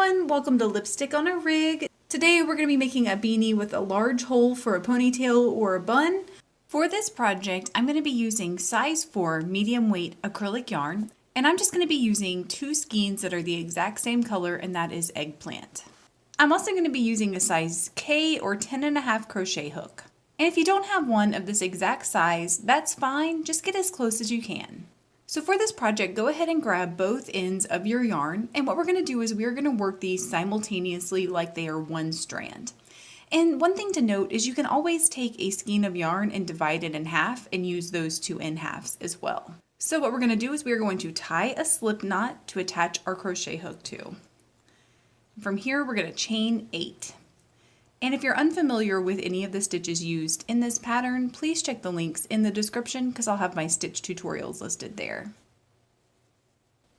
everyone, welcome to Lipstick on a Rig. Today we're going to be making a beanie with a large hole for a ponytail or a bun. For this project, I'm going to be using size 4 medium weight acrylic yarn, and I'm just going to be using 2 skeins that are the exact same color, and that is eggplant. I'm also going to be using a size K or 10.5 crochet hook. And if you don't have one of this exact size, that's fine, just get as close as you can. So for this project, go ahead and grab both ends of your yarn, and what we're going to do is we're going to work these simultaneously like they are one strand. And one thing to note is you can always take a skein of yarn and divide it in half and use those 2 end halves as well. So what we're going to do is we're going to tie a slip knot to attach our crochet hook to. From here we're going to chain 8. And if you're unfamiliar with any of the stitches used in this pattern, please check the links in the description because I'll have my stitch tutorials listed there.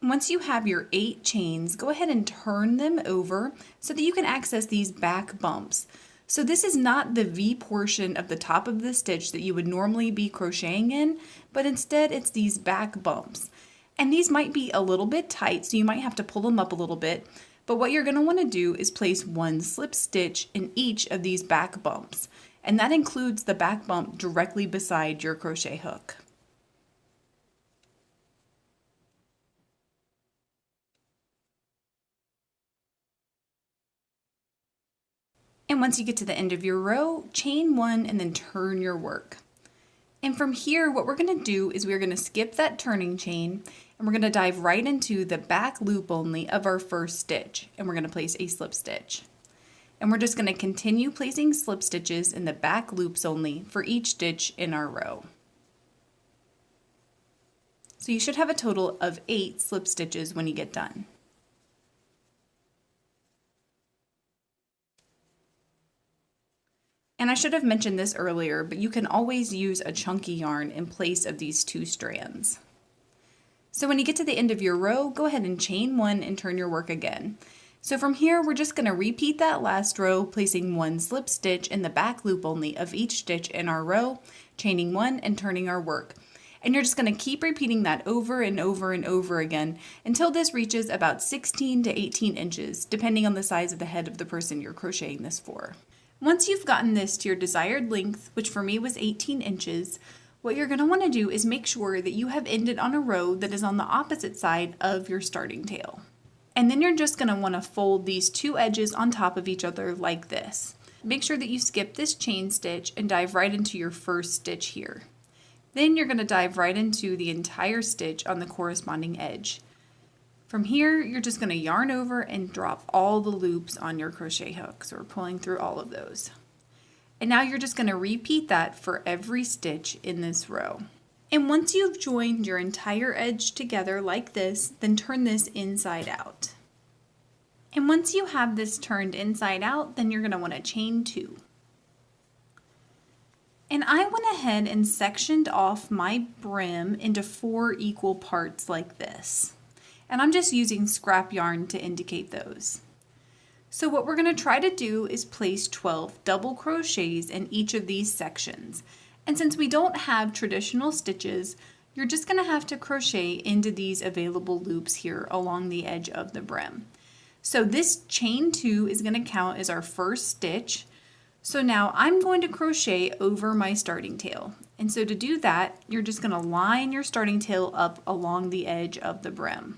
Once you have your 8 chains, go ahead and turn them over so that you can access these back bumps. So this is not the V portion of the top of the stitch that you would normally be crocheting in, but instead it's these back bumps. And these might be a little bit tight, so you might have to pull them up a little bit. But what you're going to want to do is place 1 slip stitch in each of these back bumps, and that includes the back bump directly beside your crochet hook. And once you get to the end of your row, chain 1 and then turn your work. And from here, what we're going to do is we're going to skip that turning chain and we're going to dive right into the back loop only of our first stitch, and we're going to place a slip stitch. And we're just going to continue placing slip stitches in the back loops only for each stitch in our row. So you should have a total of 8 slip stitches when you get done. And I should have mentioned this earlier, but you can always use a chunky yarn in place of these 2 strands. So when you get to the end of your row, go ahead and chain 1 and turn your work again. So from here, we're just going to repeat that last row, placing 1 slip stitch in the back loop only of each stitch in our row, chaining 1 and turning our work. And you're just going to keep repeating that over and over and over again until this reaches about 16 to 18 inches, depending on the size of the head of the person you're crocheting this for. Once you've gotten this to your desired length, which for me was 18 inches, what you're going to want to do is make sure that you have ended on a row that is on the opposite side of your starting tail. And then you're just going to want to fold these 2 edges on top of each other like this. Make sure that you skip this chain stitch and dive right into your first stitch here. Then you're going to dive right into the entire stitch on the corresponding edge. From here, you're just going to yarn over and drop all the loops on your crochet hook. So we're pulling through all of those. And now you're just going to repeat that for every stitch in this row. And once you've joined your entire edge together like this, then turn this inside out. And once you have this turned inside out, then you're going to want to chain 2. And I went ahead and sectioned off my brim into 4 equal parts like this. And I'm just using scrap yarn to indicate those. So what we're going to try to do is place 12 double crochets in each of these sections. And since we don't have traditional stitches, you're just going to have to crochet into these available loops here along the edge of the brim. So this chain 2 is going to count as our first stitch. So now I'm going to crochet over my starting tail. And so to do that, you're just going to line your starting tail up along the edge of the brim.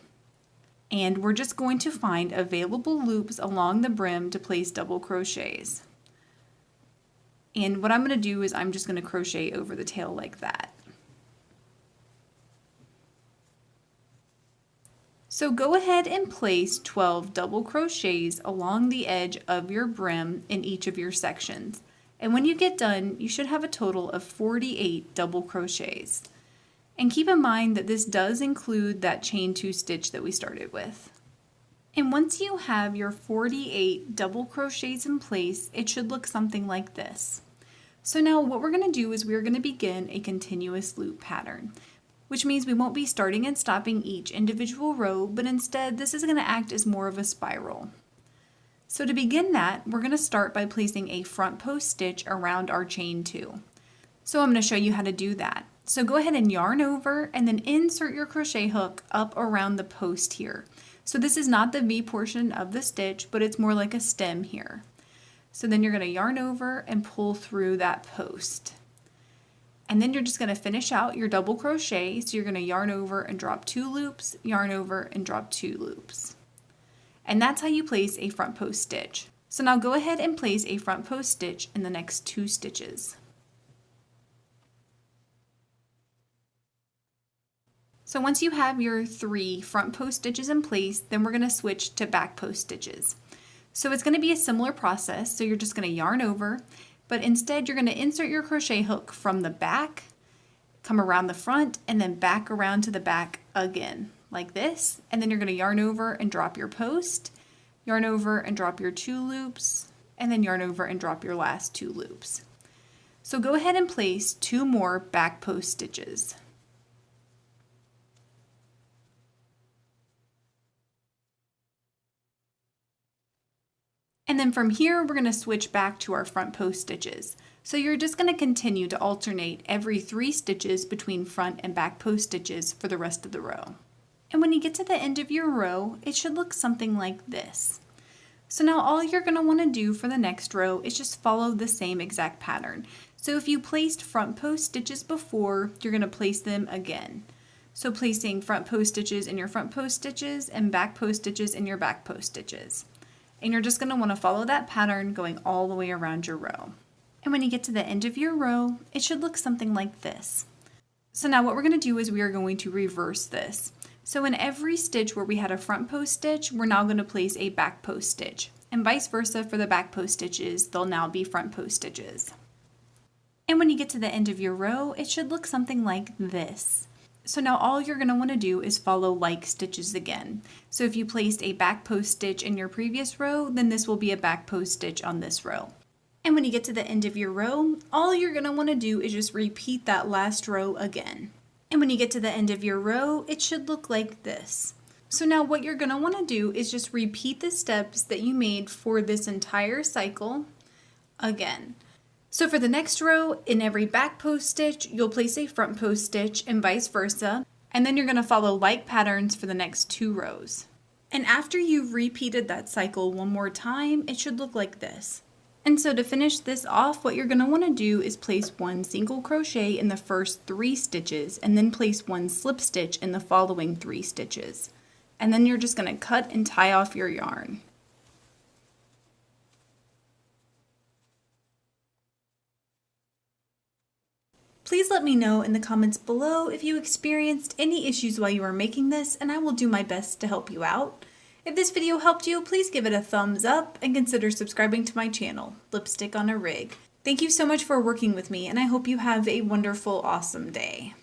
And we're just going to find available loops along the brim to place double crochets. And what I'm going to do is I'm just going to crochet over the tail like that. So go ahead and place 12 double crochets along the edge of your brim in each of your sections. And when you get done, you should have a total of 48 double crochets. And keep in mind that this does include that chain 2 stitch that we started with. And once you have your 48 double crochets in place, it should look something like this. So now what we're going to do is we're going to begin a continuous loop pattern, which means we won't be starting and stopping each individual row, but instead this is going to act as more of a spiral. So to begin that, we're going to start by placing a front post stitch around our chain 2. So I'm going to show you how to do that. So go ahead and yarn over and then insert your crochet hook up around the post here. So this is not the V portion of the stitch, but it's more like a stem here. So then you're going to yarn over and pull through that post. And then you're just going to finish out your double crochet. So you're going to yarn over and drop 2 loops, yarn over and drop 2 loops. And that's how you place a front post stitch. So now go ahead and place a front post stitch in the next 2 stitches. So once you have your 3 front post stitches in place, then we're going to switch to back post stitches. So it's going to be a similar process. So you're just going to yarn over, but instead you're going to insert your crochet hook from the back, come around the front, and then back around to the back again, like this. And then you're going to yarn over and drop your post, yarn over and drop your 2 loops, and then yarn over and drop your last 2 loops. So go ahead and place 2 more back post stitches. And then from here, we're going to switch back to our front post stitches. So you're just going to continue to alternate every 3 stitches between front and back post stitches for the rest of the row. And when you get to the end of your row, it should look something like this. So now all you're going to want to do for the next row is just follow the same exact pattern. So if you placed front post stitches before, you're going to place them again. So placing front post stitches in your front post stitches and back post stitches in your back post stitches. And you're just going to want to follow that pattern going all the way around your row. And when you get to the end of your row, it should look something like this. So now what we're going to do is we are going to reverse this. So in every stitch where we had a front post stitch, we're now going to place a back post stitch. And vice versa for the back post stitches, they'll now be front post stitches. And when you get to the end of your row, it should look something like this. So now all you're going to want to do is follow like stitches again. So if you placed a back post stitch in your previous row, then this will be a back post stitch on this row. And when you get to the end of your row, all you're going to want to do is just repeat that last row again. And when you get to the end of your row, it should look like this. So now what you're going to want to do is just repeat the steps that you made for this entire cycle again. So for the next row, in every back post stitch, you'll place a front post stitch and vice versa, and then you're going to follow like patterns for the next 2 rows. And after you've repeated that cycle one more time, it should look like this. And so to finish this off, what you're going to want to do is place 1 single crochet in the first 3 stitches, and then place 1 slip stitch in the following 3 stitches. And then you're just going to cut and tie off your yarn. Please let me know in the comments below if you experienced any issues while you were making this, and I will do my best to help you out. If this video helped you, please give it a thumbs up and consider subscribing to my channel, Lipstick on a Rig. Thank you so much for working with me, and I hope you have a wonderful, awesome day.